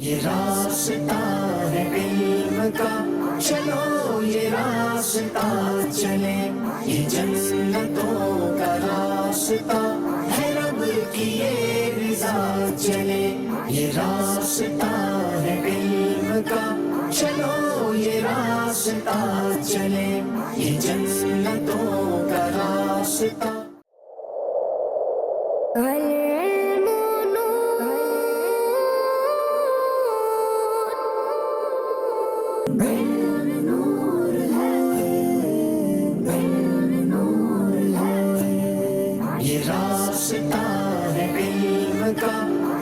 یہ راستہ ہے علم کا، چلو یہ راستہ چلے، یہ جنتوں کا راستہ ہے، رب کی یہ رضا چلے، یہ راستہ ہے علم کا، چلو یہ راستہ چلے، یہ جنتوں کا راستہ۔ العلم نور یہ راستہ ہے علم کا،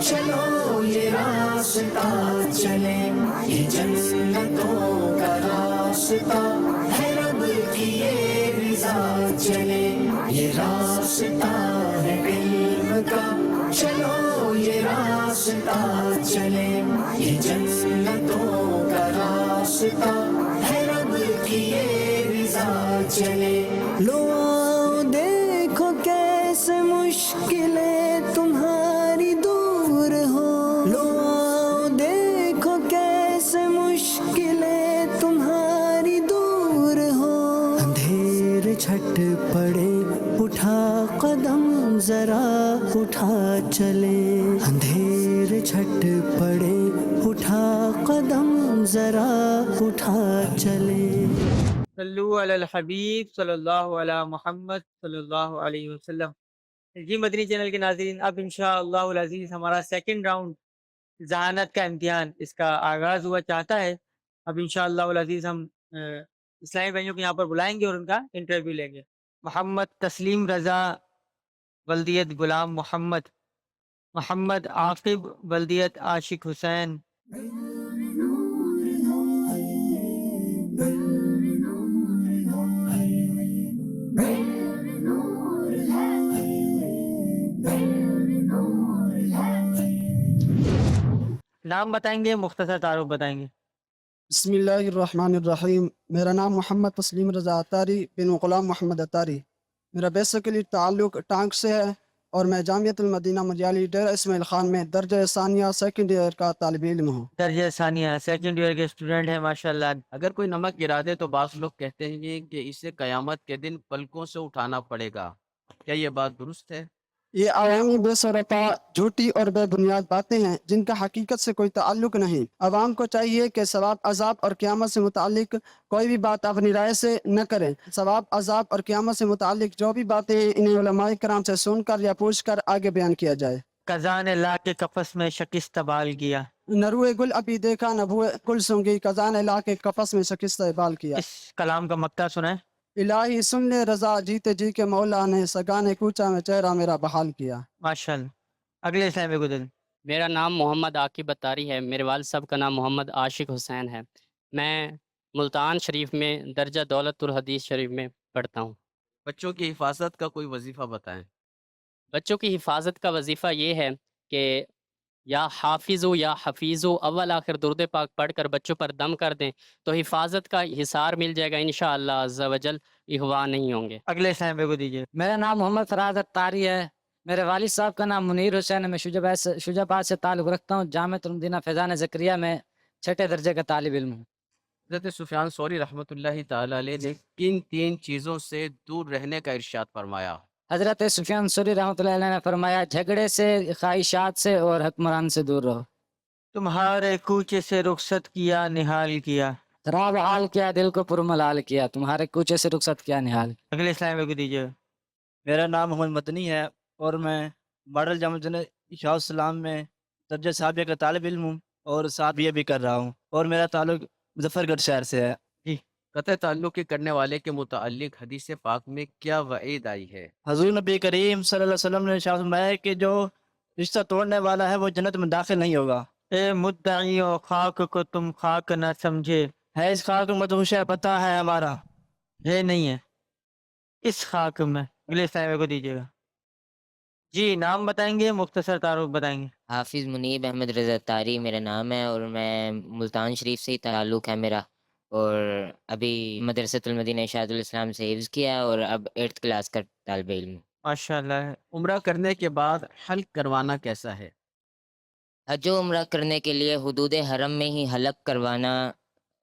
چلو یہ راستہ چلے، یہ جنتوں کا راستہ ہے، رب کی یہ رضا چلے، یہ راستہ ہے علم کا، چلو یہ راستہ چلے، یہ جنتوں کا راستہ ہے، رب کی یہ رضا چلے۔ لو آؤ دیکھو کیسے مشکلیں تمہاری دور ہو، لو آؤ دیکھو کیسے مشکلیں تمہاری دور ہو، اندھیر چھٹ پڑے اٹھا قدم ذرا اٹھا چلے، اندھیر چھٹ پڑے اٹھا قدم ذرا اٹھا چلے۔ صلو علی الحبیب صلی اللہ علی محمد صلی اللہ علیہ وسلم۔ جی مدنی چینل کے ناظرین، اب انشاءاللہ العزیز ہمارا سیکنڈ راؤنڈ ذہانت کا امتحان اس کا آغاز ہوا چاہتا ہے۔ اب انشاءاللہ العزیز ہم اسلامی بھائیوں کو یہاں پر بلائیں گے اور ان کا انٹرویو لیں گے۔ محمد تسلیم رضا بلدیت غلام محمد، محمد عاقب بلدیت عاشق حسین، نام بتائیں گے، مختصر تعارف بتائیں گے۔ بسم اللہ الرحمن الرحیم۔ میرا نام محمد تسلیم رضا اتاری بن غلام محمد اتاری، میرا بیسیکلی تعلق ٹانک سے ہے، اور میں جامعۃ المدینہ مجالی ڈیرہ اسماعیل خان میں درجہ ثانیہ سیکنڈ ایئر کا طالب علم ہوں۔ درجہ ثانیہ سیکنڈ ایئر کے اسٹوڈنٹ ہیں، ماشاءاللہ۔ اگر کوئی نمک گرا دے تو بعض لوگ کہتے ہیں کہ اسے قیامت کے دن پلکوں سے اٹھانا پڑے گا، کیا یہ بات درست ہے؟ یہ عوامی بے سرپا جھوٹی اور بے بنیاد باتیں ہیں جن کا حقیقت سے کوئی تعلق نہیں۔ عوام کو چاہیے کہ ثواب عذاب اور قیامت سے متعلق کوئی بھی بات اپنی رائے سے نہ کریں۔ ثواب عذاب اور قیامت سے متعلق جو بھی باتیں ہیں انہیں علماء کرام سے سن کر یا پوچھ کر آگے بیان کیا جائے۔ کزا نے لا کے کفس میں شکست بال کیا، نہ روئے گل ابھی دیکھا نہ بوئے گل سونگی، کزان لا کے کفس میں شکست بال کیا۔ اس کلام کا مقطع سنیں۔ الہی سن لے رضا جیتے جی کے مولا نے، سگانے کوچا میں چہرہ میرا بحال کیا۔ ماشاءاللہ۔ اگلے اسلام کو دل۔ میرا نام محمد عاقب اتاری ہے، میرے والد صاحب کا نام محمد عاشق حسین ہے، میں ملتان شریف میں درجہ دولت الحدیث شریف میں پڑھتا ہوں۔ بچوں کی حفاظت کا کوئی وظیفہ بتائیں۔ بچوں کی حفاظت کا وظیفہ یہ ہے کہ یا حافظو یا حفیظو اول آخر درود پاک پڑھ کر بچوں پر دم کر دیں تو حفاظت کا حصار مل جائے گا، انشاءاللہ عز و جل اغوا نہیں ہوں گے۔ اگلے اسلام کو دیجیے۔ میرا نام محمد فراز اتاری ہے، میرے والد صاحب کا نام منیر حسین ہے، میں شجاع آباد سے تعلق رکھتا ہوں، جامعۃ المدینہ فیضان زکریا میں چھٹے درجے کا طالب علم ہوں۔ حضرت سفیان ثوری رحمۃ اللہ تعالی علیہ نے کن تین چیزوں سے دور رہنے کا ارشاد فرمایا؟ حضرت سفیان ثوری رحمۃ اللہ علیہ نے فرمایا، جھگڑے سے، خواہشات سے اور حکمران سے دور رہو۔ تمہارے کوچے سے رخصت کیا نہال کیا۔ خراب حال کیا دل کو پرملال کیا، تمہارے کوچے سے رخصت کیا نہال۔ اگلے اسلام کو دیجیے۔ میرا نام محمد مدنی ہے اور میں ماڈل جامعہ اشاعت السلام میں درجہ ثانیہ کا طالب علم ہوں اور ساتھ BA بھی کر رہا ہوں، اور میرا تعلق مظفر گڑھ شہر سے ہے۔ قطع تعلق کے کرنے والے کے متعلق حدیث پاک میں کیا وعید آئی ہے؟ حضور نبی کریم صلی اللہ علیہ وسلم نے ارشاد فرمایا کہ جو رشتہ توڑنے والا ہے وہ جنت میں داخل نہیں ہوگا۔ اے مدعیو خاک کو تم خاک نہ سمجھے، ہے اس خاک میں تو مجھے پتہ ہے ہمارا۔ ہے نہیں ہے اس خاک میں۔ اگلے اسلام کو دیجیے گا۔ جی نام بتائیں گے، مختصر تعارف بتائیں گے۔ حافظ منیب احمد رضا اتاری میرا نام ہے، اور میں ملتان شریف سے ہی تعلق ہے میرا، اور ابھی مدرسۃ المدینہ اشاعت الاسلام سے حفظ کیا اور اب 8th کلاس کا طالب علم ہوں۔ ماشاءاللہ۔ عمرہ کرنے کے بعد حلق کروانا کیسا ہے؟ حج و عمرہ کرنے کے لیے حدود حرم میں ہی حلق کروانا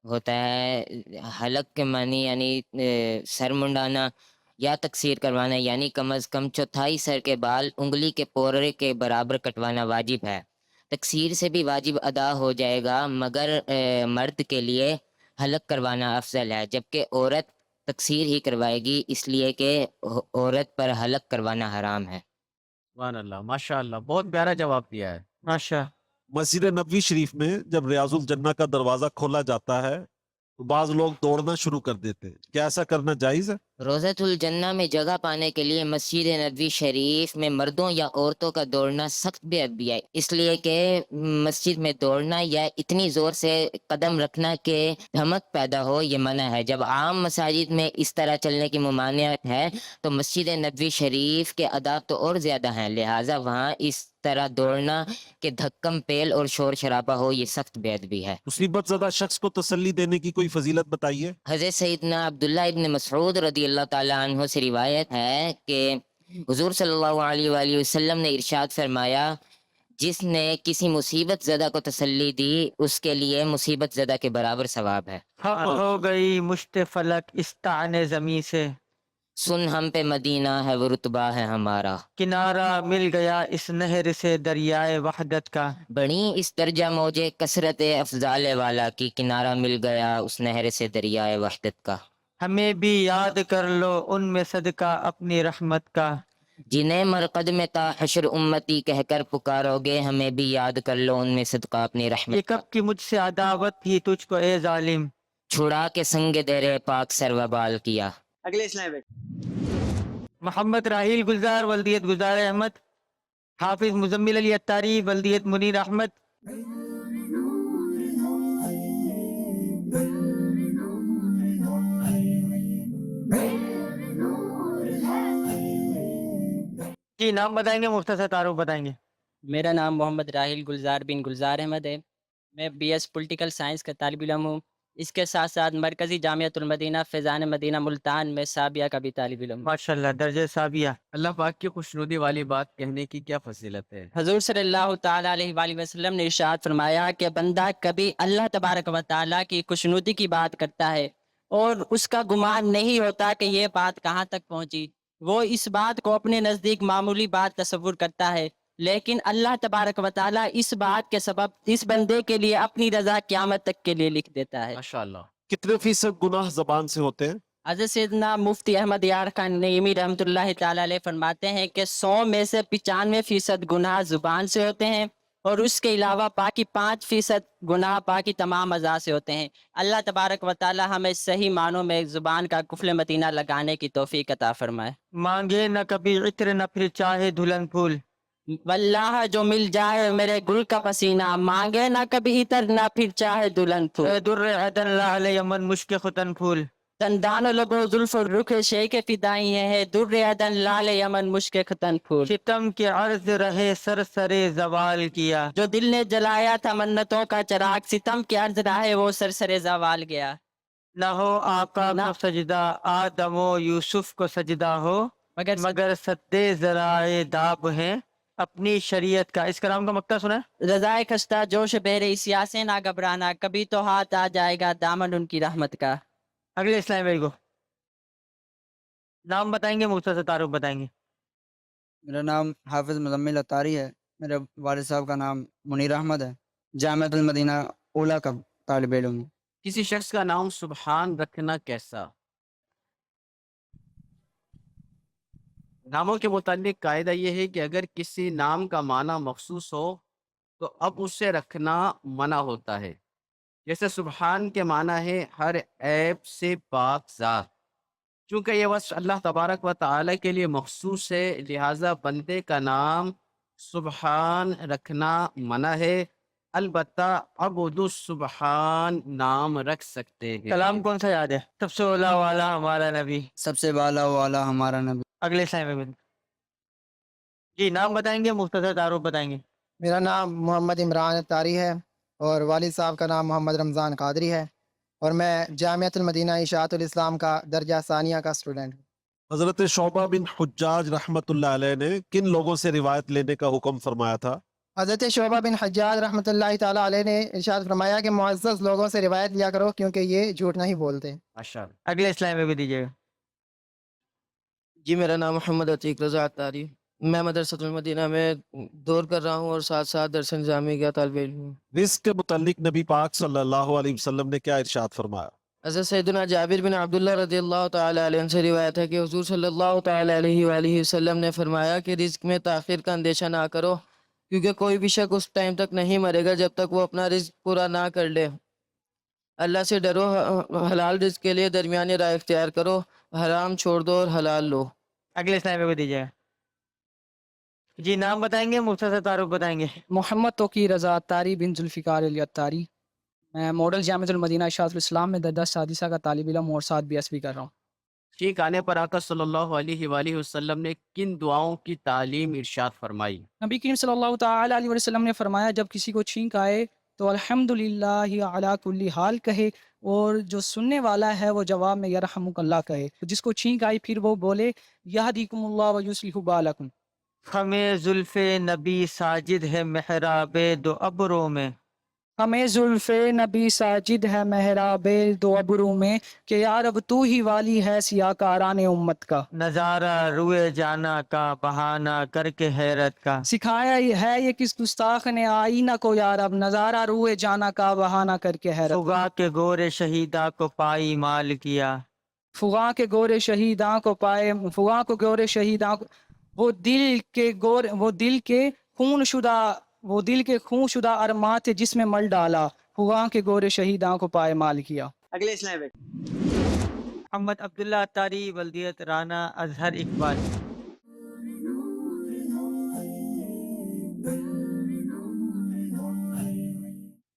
ہوتا ہے. حلق کے معنی یعنی سر منڈانا یا تقصیر کروانا، یعنی کم از کم چوتھائی سر کے بال انگلی کے پورے کے برابر کٹوانا واجب ہے. تقصیر سے بھی واجب ادا ہو جائے گا، مگر مرد کے لیے حلق کروانا افضل ہے، جبکہ عورت تقصیر ہی کروائے گی، اس لیے کہ عورت پر حلق کروانا حرام ہے. سبحان اللہ، ماشاء اللہ، بہت پیارا جواب دیا ہے. ماشاء. مسجد نبوی شریف میں جب ریاض الجنہ کا دروازہ کھولا جاتا ہے تو بعض لوگ دوڑنا شروع کر دیتے ہیں، کیا ایسا کرنا جائز ہے؟ روضۃ الجنہ میں جگہ پانے کے لیے مسجد نبوی شریف میں مردوں یا عورتوں کا دوڑنا سخت بے ادبی ہے، اس لیے کہ مسجد میں دوڑنا یا اتنی زور سے قدم رکھنا کہ دھمک پیدا ہو یہ منع ہے. جب عام مساجد میں اس طرح چلنے کی ممانعت ہے تو مسجد نبوی شریف کے آداب تو اور زیادہ ہیں، لہٰذا وہاں اس طرح دوڑنا کہ دھکم پیل اور شور شرابہ ہو یہ سخت بے ادبی ہے. مصیبت زدہ شخص کو تسلی دینے کی کوئی فضیلت بتائیے. حضرت سیدنا عبداللہ ابن مسعود رضی اللہ تعالیٰ عنہ سے روایت ہے کہ حضور صلی اللہ علیہ وآلہ وسلم نے ارشاد فرمایا، جس نے کسی مصیبت زدہ کو تسلی دی اس کے لیے مصیبت زدہ کے برابر ثواب ہے. حق ہو گئی مشت فلک استعان زمیں سے، سن ہم پہ مدینہ ہے وہ رتبہ ہے ہمارا، کنارہ مل گیا اس نہر سے دریائے وحدت کا. بڑی اس درجہ موجے کثرت افضال والا کی، کنارہ مل گیا اس نہر سے دریائے وحدت کا. ہمیں بھی یاد کر لو ان میں صدقہ اپنی رحمت کا، جنہیں مرقد میں تا حشر امتی کہہ کر پکارو گے، ہمیں بھی یاد کر لو ان میں صدقہ اپنی یہ رحمت کا. کب کی مجھ سے عداوت تھی تجھ کو اے ظالم. چھڑا کے سنگ درے پاک سر و بال کیا. اگلے اسلام محمد راہیل گلزار ولدیت گلزار احمد، حافظ مزمل علی اتاری ولدیت منیر احمد. جی نام بتائیں گے، مختصر تعارف بتائیں گے. میرا نام محمد راہیل گلزار بن گلزار احمد ہے. میں بی ایس پولیٹیکل سائنس کا طالب علم ہوں. اس کے ساتھ ساتھ مرکزی جامعۃ المدینہ فیضان مدینہ ملتان میں سابیہ کا بھی طالب علم ہوں. ماشاءاللہ، درجہ ثابیہ. اللہ پاک کی خوشنودی والی بات کہنے کی کیا فضیلت ہے؟ حضور صلی اللہ تعالیٰ علیہ وآلہ وسلم نے ارشاد فرمایا کہ بندہ کبھی اللہ تبارک و تعالیٰ کی خوشنودی کی بات کرتا ہے اور اس کا گمان نہیں ہوتا کہ یہ بات کہاں تک پہنچی. وہ اس بات کو اپنے نزدیک معمولی بات تصور کرتا ہے، لیکن اللہ تبارک و تعالیٰ اس بات کے سبب اس بندے کے لیے اپنی رضا قیامت تک کے لیے لکھ دیتا ہے. ماشاءاللہ. کتنے فیصد گناہ زبان سے ہوتے ہیں؟ حضرت سیدنا مفتی احمد یار خان نعیمی رحمۃ اللہ تعالیٰ علیہ فرماتے ہیں کہ 100 میں سے 95% گناہ زبان سے ہوتے ہیں، اور اس کے علاوہ باقی 5% گناہ باقی تمام اعضاء سے ہوتے ہیں. اللہ تبارک و تعالیٰ ہمیں صحیح معنوں میں زبان کا قفل متینہ لگانے کی توفیق عطا فرمائے. مانگے نہ کبھی عطر نہ پھر چاہے دلہن پھول، واللہ جو مل جائے میرے گل کا پسینہ، مانگے نہ کبھی عطر نہ پھر چاہے دلہن پھول. اے در عدن لعل یمن مشک ختن پھول، دندان لبو زلف رخ شیخ فدائی ہے، در عدن لال یمن مشک ختن پھول. ستم کے عرض رہے سر سرے زوال کیا، جو دل نے جلایا تھا منتوں کا چراغ، ستم کے عرض رہے وہ سرسرے زوال گیا. نہ ہو آقا کو سجدہ آدم و یوسف کو سجدہ ہو، مگر سدے ذرائع داب ہیں اپنی شریعت کا. اس کلام کا مقطع سنا ہے؟ رضائے خستہ جوش بہرے سیاسے نہ گھبرانا، کبھی تو ہاتھ آ جائے گا دامن ان کی رحمت کا. اگلے اسلام بھائی کو نام بتائیں گے، مختصر تعارف بتائیں گے. میرا نام حافظ مزمل اتاری ہے. میرے والد صاحب کا نام منیر احمد ہے. جامعۃ المدینہ اولا کا طالب علم ہوں. کسی شخص کا نام سبحان رکھنا کیسا؟ ناموں کے متعلق قاعدہ یہ ہے کہ اگر کسی نام کا معنی مخصوص ہو تو اب اسے رکھنا منع ہوتا ہے. جیسے سبحان کے معنی ہے ہر عیب سے پاک ذات. چونکہ یہ وصف اللہ تبارک و تعالی کے لیے مخصوص ہے، لہٰذا بندے کا نام سبحان رکھنا منع ہے. البتہ عبد السبحان نام رکھ سکتے ہیں. کلام کون سا یاد ہے؟ سب سے اولا والا ہمارا نبی. سب سے بالا والا ہمارا نبی. اگلے اسلام بھائی جی نام بتائیں گے، مختصر تعارف بتائیں گے. میرا نام محمد عمران اتاری ہے اور والد صاحب کا نام محمد رمضان قادری ہے اور میں جامعۃ المدینہ اشاعت الاسلام کا درجہ ثانیہ کا اسٹوڈنٹ ہوں. حضرت شعبہ بن حجاج رحمۃ اللہ علیہ نے کن لوگوں سے روایت لینے کا حکم فرمایا تھا؟ حضرت شعبہ بن حجاج رحمۃ اللہ تعالیٰ علیہ نے ارشاد فرمایا کہ معزز لوگوں سے روایت لیا کرو کیونکہ یہ جھوٹ نہیں بولتے۔ ماشاء اللہ۔ اگلے اسلام میں بھی دیجیے گا۔ جی میرا نام محمد عتیق رضا اتاری، میں مدرسۃ المدینہ میں دور کر رہا ہوں اور ساتھ ساتھ درس نظامی کا طالب علم ہوں۔ رزق کے متعلق نبی پاک صلی اللہ علیہ وسلم نے کیا ارشاد فرمایا؟ حضرت سیدنا جابر بن عبداللہ رضی اللہ تعالی عنہ سے روایت ہے کہ حضور صلی اللہ تعالی علیہ وآلہ وسلم نے فرمایا کہ رزق میں تاخیر کا اندیشہ نہ کرو، کیونکہ کوئی بھی شخص اس ٹائم تک نہیں مرے گا جب تک وہ اپنا رزق پورا نہ کر لے۔ اللہ سے ڈرو، حلال رزق کے لیے درمیانی رائے اختیار کرو، حرام چھوڑ دو اور حلال لو۔ اگلے اسلام میں بھی دیجیے گا۔ جی نام بتائیں گے، مختصر تعارف بتائیں گے۔ محمد توقیر رضا اتاری بن ذوالفقار علی اتاری، میں ماڈل جامعۃ المدینہ اشاعت الاسلام میں درجہ سادسہ کا طالب علم اور ساتھ BS بھی کر رہا ہوں۔ ٹھیک آنے پر آقا صلی اللہ علیہ وآلہ وسلم نے کن دعاؤں کی تعلیم ارشاد فرمائی؟ نبی کریم صلی اللہ تعالی علیہ وسلم نے فرمایا جب کسی کو چھینک آئے تو الحمدللہ علی کل حال کہے، اور جو سننے والا ہے وہ جواب میں یرحمک اللہ کہے۔ تو جس کو چھینک آئی پھر وہ بولے یہدیکم اللہ ویصلح بالکم۔ ہمیں زلف نبی ساجد ہے محراب دو ابروں میں، ہمیں زلف نبی ساجد ہے محراب دو ابروں میں، کہ یا رب تو ہی والی ہے سیاہ کاران امت کا۔ نظارہ روئے جانا کا بہانہ کر کے حیرت کا، سکھایا ہے یہ کس گستاخ نے آئینہ کو یا رب، نظارہ روئے جانا کا بہانہ کر کے حیرت۔ فغا کے گورے شہیدہ کو پائی مال کیا، فغاں کے گورے شہیداں کو پائے، فغاں کو گورے شہیداں کو، وہ دل کے خون شدہ ارماں تھے جس میں مل ڈالا، فغاں کے گورے شہیداں کو پائے مال کیا۔ اگلے اسلام میں محمد عبداللہ اتاری، بلدیت رانا، اظہر اقبال۔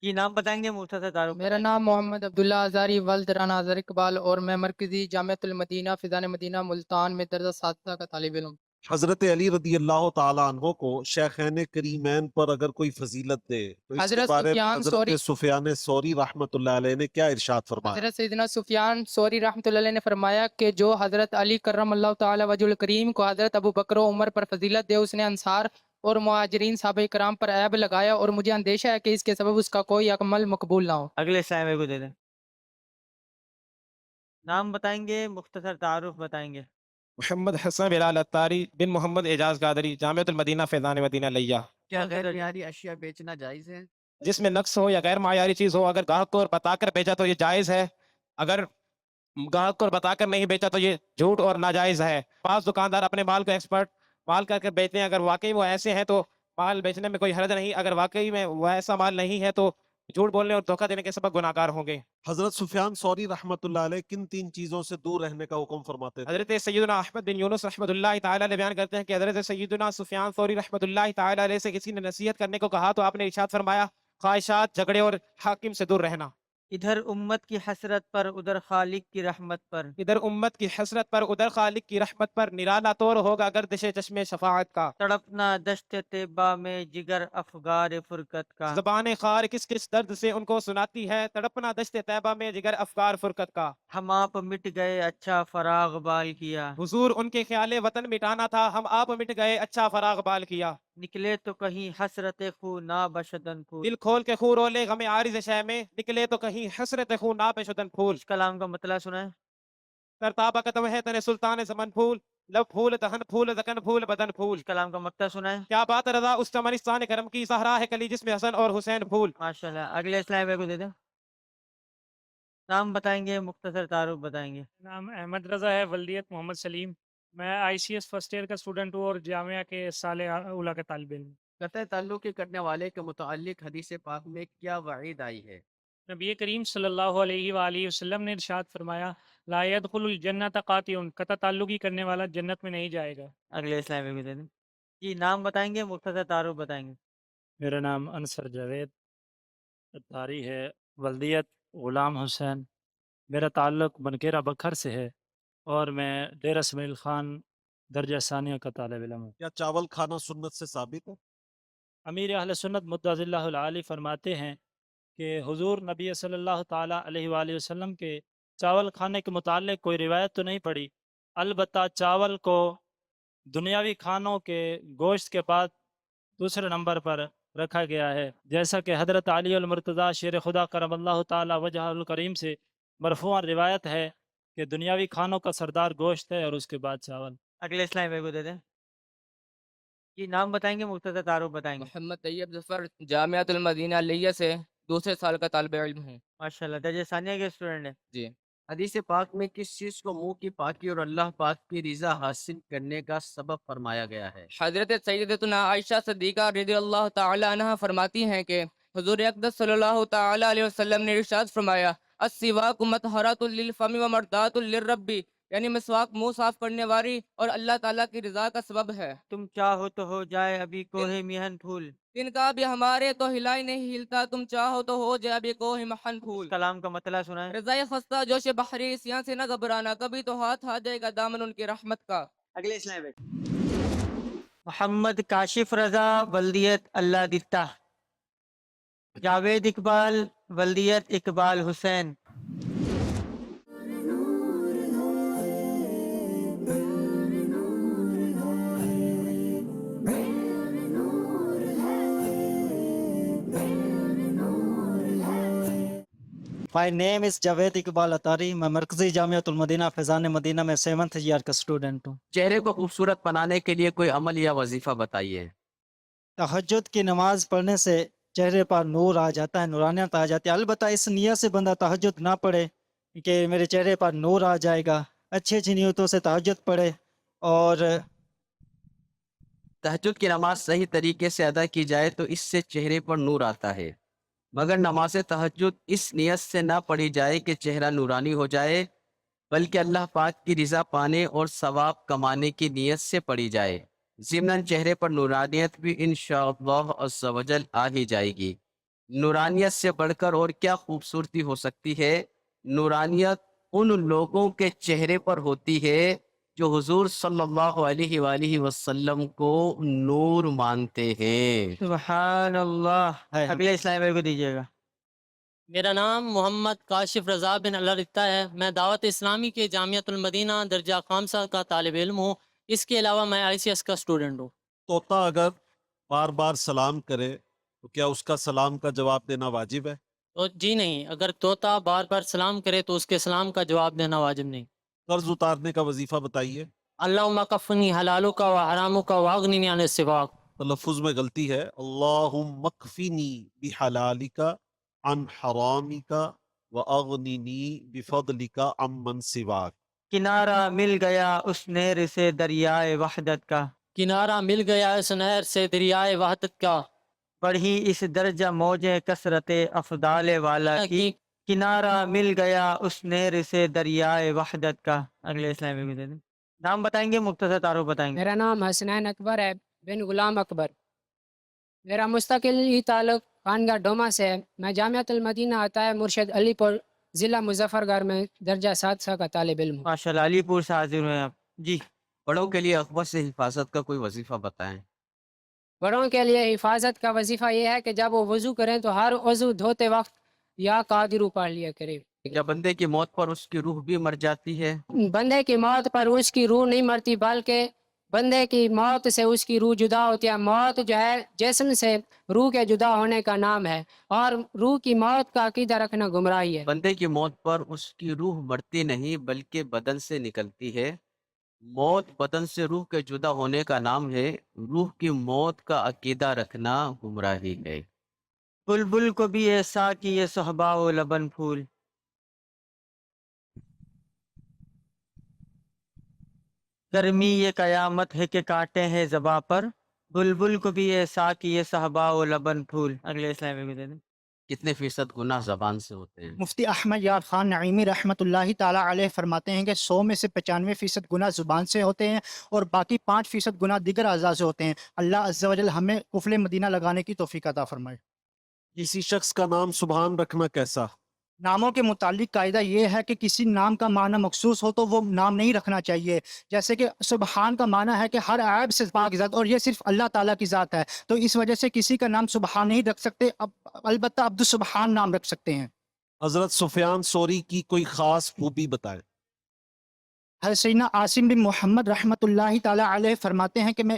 یہ نام بتائیں گے، مختصر تعارف۔ میرا نام محمد عبداللہ ازاری ولد رانا اظہر اقبال، اور میں مرکزی جامعۃ المدینہ فیضان مدینہ ملتان میں درجہ سادسہ کا طالب علم۔ حضرت علی رضی اللہ تعالیٰ عنہ کو شیخین کریمین پر اگر کوئی فضیلت دے تو اس کے حضرت بارے میں سفیان ثوری، حضرت سفیان ثوری رحمۃ اللہ علیہ نے کیا ارشاد فرمایا؟ حضرت سیدنا سفیان ثوری رحمۃ اللہ علیہ نے فرمایا کہ جو حضرت علی کرم اللہ تعالی وجہ الکریم کو حضرت ابو بکر و عمر پر فضیلت دے، اس نے انصار اور مہاجرین صحابہ کرام پر عیب لگایا، اور مجھے اندیشہ ہے کہ اس کے سبب اس کا کوئی عمل مقبول نہ ہو۔ اگلے اسلام کو دے دیں۔ نام بتائیں گے، مختصر تعارف بتائیں گے۔ محمد حسن بلال اتاری بن محمد اعجاز قادری، جامعۃ المدینہ فیضان مدینہ لیا۔ کیا غیر معیاری اشیاء بیچنا جائز ہے؟ جس میں نقص ہو یا غیر معیاری چیز ہو، اگر گاہک کو بتا کر بیچا تو یہ جائز ہے، اگر گاہک کو بتا کر نہیں بیچا تو یہ جھوٹ اور ناجائز ہے۔ بعض دکاندار اپنے مال کو ایکسپرٹ مال کر کے بیچتے ہیں، اگر واقعی وہ ایسے ہیں تو مال بیچنے میں کوئی حرج نہیں، اگر واقعی میں وہ ایسا مال نہیں ہے تو جھوٹ بولنے اور دھوکہ دینے کے سبب گناہ گار ہوں گے۔ حضرت سفیان ثوری رحمۃ اللہ علیہ کن تین چیزوں سے دور رہنے کا حکم فرماتے تھے؟ حضرت سیدنا احمد بن یونس رحمۃ اللہ تعالی علیہ بیان کرتے ہیں کہ حضرت سیدنا سفیان ثوری رحمۃ اللہ تعالی علیہ سے کسی نے نصیحت کرنے کو کہا تو آپ نے ارشاد فرمایا خواہشات، جھگڑے اور حاکم سے دور رہنا۔ ادھر امت کی حسرت پر ادھر خالق کی رحمت پر، ادھر امت کی حسرت پر ادھر خالق کی رحمت پر، نرالا طور ہوگا گردش چشم شفاعت کا۔ تڑپنا دشت طیبہ میں جگر افگار فرقت کا، زبان خار کس کس درد سے ان کو سناتی ہے، تڑپنا دشت طیبہ میں جگر افکار فرقت کا۔ ہم آپ مٹ گئے اچھا فراغ بال کیا، حضور ان کے خیال وطن مٹانا تھا، ہم آپ مٹ گئے اچھا فراغ بال کیا۔ نکلے تو کہیں حسرت خو نا بشدن پھول، دل کھول کے خو رولے غم عارض شے میں، نکلے تو کہیں حسرت خو نا بشدن پھول۔ اس کلام کا مطلع سنائیں۔ ترتابہ قدم ہے تنے سلطان زمن پھول، لب پھول دہن پھول زکن پھول بدن پھول۔ اس کلام کا مقطع سنائیں۔ کیا بات رضا اس چمنستان کرم کی، زہرا ہے کلی جس میں حسن اور حسین پھول۔ ماشاءاللہ۔ اگلے اسلام کو دے دیں۔ نام بتائیں گے، مختصر تعارف بتائیں گے۔ نام احمد رضا ہے، ولدیت محمد سلیم، میں ICS فرسٹ ایئر کا اسٹوڈنٹ ہوں اور جامعہ کے سال اولیٰ کا طالب علم۔ قطع تعلق کرنے والے کے متعلق حدیث پاک میں کیا وعید آئی ہے؟ نبی کریم صلی اللہ علیہ وآلہ وسلم نے ارشاد فرمایا لا يدخل الجنت قاطع، قطع تعلقی کرنے والا جنت میں نہیں جائے گا۔ اگلے اسلام کو دے دیں۔ جی نام بتائیں گے، مختصر تعارف بتائیں گے۔ میرا نام انصر جاوید اتاری ہے، ولدیت غلام حسین، میرا تعلق بنکیرہ بکھر سے ہے، اور میں ڈیرہ اسماعیل خان درجہ ثانیہ کا طالب علم ہوں۔ کیا چاول کھانا سنت سے ثابت ہے؟ امیر اہل سنت مدعی اللہ العالی فرماتے ہیں کہ حضور نبی صلی اللہ تعالیٰ علیہ وآلہ وسلم کے چاول کھانے کے متعلق کوئی روایت تو نہیں پڑی، البتہ چاول کو دنیاوی کھانوں کے گوشت کے بعد دوسرے نمبر پر رکھا گیا ہے، جیسا کہ حضرت علی المرتضیٰ شیر خدا کرم اللہ تعالی وجہ الکریم سے مرفوعاً روایت ہے کہ دنیاوی کھانوں کا سردار گوشت ہے اور اس کے بعد چاول۔ اگلے اسلام بھائی کو دے دیں جی، نام بتائیں گے، مختصر تعارف بتائیں گے۔ محمد طیب ظفر، جامعۃ المدینہ علیہ سے دوسرے سال کا طالب علم ہوں۔ ماشاء اللہ، درجہ ثانیہ کے اسٹوڈنٹ ہیں۔ جی۔ حدیث پاک میں کس چیز کو منہ کی پاکی اور اللہ پاک کی رضا حاصل کرنے کا سبب فرمایا گیا ہے؟ حضرت سیدتنا عائشہ صدیقہ رضی اللہ تعالی عنہ فرماتی ہیں کہ حضور اقدس صلی اللہ تعالی علیہ وسلم نے ارشاد فرمایا السواک مطہرۃ للفم ومرضات للرب، یعنی مسواک منہ صاف کرنے والی اور اللہ تعالیٰ کی رضا کا سبب ہے۔ تم چاہو تو ہو جائے ابھی کوہ میہن پھول، ان کا بھی ہمارے تو ہلائی نہیں ہلتا، تم چاہو تو ہو جائے ابھی کوہ محن پھول۔ کلام کا مطلع سنائیں۔ رضائے خستہ جوش بحری سیاں سے نہ گھبرانا، کبھی تو ہاتھ آ جائے گا دامن ان کی رحمت کا۔ اگلے اسلام بھائی۔ محمد کاشف رضا، ولدیت اللہ دتا۔ جاوید اقبال، ولدیت اقبال حسین۔ My name is Javed Iqbal اتاری، میں مرکزی جامعۃ المدینہ فیضان مدینہ میں 7th ایئر کا اسٹوڈنٹ ہوں۔ چہرے کو خوبصورت بنانے کے لیے کوئی عمل یا وظیفہ بتائیے۔ تہجد کی نماز پڑھنے سے چہرے پر نور آ جاتا ہے، نورانیت آ جاتی ہے۔ البتہ اس نیت سے بندہ تہجد نہ پڑھے کہ میرے چہرے پر نور آ جائے گا، اچھی اچھی نیتوں سے تہجد پڑھے اور تہجد کی نماز صحیح طریقے سے ادا کی جائے تو اس سے چہرے پر نور آتا ہے، مگر نماز تہجد اس نیت سے نہ پڑھی جائے کہ چہرہ نورانی ہو جائے، بلکہ اللہ پاک کی رضا پانے اور ثواب کمانے کی نیت سے پڑھی جائے۔ ضمناً چہرے پر نورانیت بھی انشاءاللہ عز و جل آ ہی جائے گی۔ نورانیت سے بڑھ کر اور کیا خوبصورتی ہو سکتی ہے؟ نورانیت ان لوگوں کے چہرے پر ہوتی ہے جو حضور صلی اللہ علیہ وآلہ وسلم کو نور مانتے ہیں۔ سبحان اللہ۔ اگلے اسلام بھائی کو دیجیے گا۔ میرا نام محمد کاشف رضا بن اللہ رکھتا ہے، میں دعوت اسلامی کے جامعۃ المدینہ درجہ خامسہ کا طالب علم ہوں، اس کے علاوہ میں ICS کا اسٹوڈنٹ ہوں۔ طوطا اگر بار بار سلام کرے تو کیا اس کا سلام کا جواب دینا واجب ہے؟ تو جی نہیں، اگر طوطا بار بار سلام کرے تو اس کے سلام کا جواب دینا واجب نہیں۔ قرض اتارنے کا وظیفہ بتائیے۔ اللہم کفنی حلالک و حرامک واغننی عن السواک۔ تلفظ میں غلطی ہے، اللہم اکفنی بحلالک عن حرامک واغننی بفضلک عمن سواک۔ کنارہ مل گیا اس نہر سے دریائے وحدت کا، کنارہ مل گیا اس نہر سے دریائے وحدت کا، بڑھی اس درجہ موجیں کثرت افضال والا کی، کنارہ مل گیا اس نہر سے دریائے وحدت کا۔ اگلے اسلام میں بھی دے دیں۔ نام بتائیں گے، مختصر تعارف بتائیں گے۔ میرا نام حسنین اکبر ہے بن غلام اکبر، میرا مستقل ہی تعلق خانگاہ ڈوما سے ہے۔ میں جامعۃ المدینہ عطائے مرشد علی پور ضلع مظفر گڑھ میں درجہ سادسہ کا طالب علم ہوں۔ ماشاء اللہ، علی پور سے حاضر ہوئے آپ جی۔ بڑوں کے لیے اخبار سے حفاظت کا کوئی وظیفہ بتائیں۔ بڑوں کے لیے حفاظت کا وظیفہ یہ ہے کہ جب وہ وضو کریں تو ہر عضو دھوتے وقت یا قادر پڑھ لیا کرے۔ کیا بندے کی موت پر اس کی روح بھی مر جاتی ہے؟ بندے کی موت پر اس کی روح نہیں مرتی، بلکہ بندے کی موت سے اس کی روح جدا ہوتی ہے۔ موت جو ہے جسم سے روح کے جدا ہونے کا نام ہے، اور روح کی موت کا عقیدہ رکھنا گمراہی ہے۔ بندے کی موت پر اس کی روح مرتی نہیں بلکہ بدن سے نکلتی ہے۔ موت بدن سے روح کے جدا ہونے کا نام ہے۔ روح کی موت کا عقیدہ رکھنا گمراہی ہے۔ بلبل کو بھی ایسا کہ یہ صحبا و لبن پھول، گرمی یہ قیامت ہے کہ کاٹے ہیں زباں پر، بلبل کو بھی ایسا کہ یہ صحبا و لبن پھول۔ اگلے اسلام میں بھی دے دیں۔ کتنے فیصد گناہ زبان سے ہوتے ہیں؟ مفتی احمد یار خان نعیمی رحمۃ اللہ تعالیٰ علیہ فرماتے ہیں کہ 100 میں سے 95% گناہ زبان سے ہوتے ہیں اور باقی 5% گناہ دیگر اعضاء سے ہوتے ہیں۔ اللہ عز و جل ہمیں قفل مدینہ لگانے کی توفیق عطا فرمائے۔ کسی شخص کا نام سبحان رکھنا کیسا؟ ناموں کے متعلق قاعدہ یہ ہے کہ کسی نام کا معنی مخصوص ہو تو وہ نام نہیں رکھنا چاہیے۔ جیسے کہ سبحان کا معنی ہے کہ ہر عیب سے پاک ذات، اور یہ صرف اللہ تعالیٰ کی ذات ہے، تو اس وجہ سے کسی کا نام سبحان نہیں رکھ سکتے، البتہ عبد السبحان نام رکھ سکتے ہیں۔ حضرت سفیان ثوری کی کوئی خاص خوبی بتائیں۔ حضرت سیدنا عاصم بن محمد رحمۃ اللہ تعالیٰ علیہ فرماتے ہیں کہ میں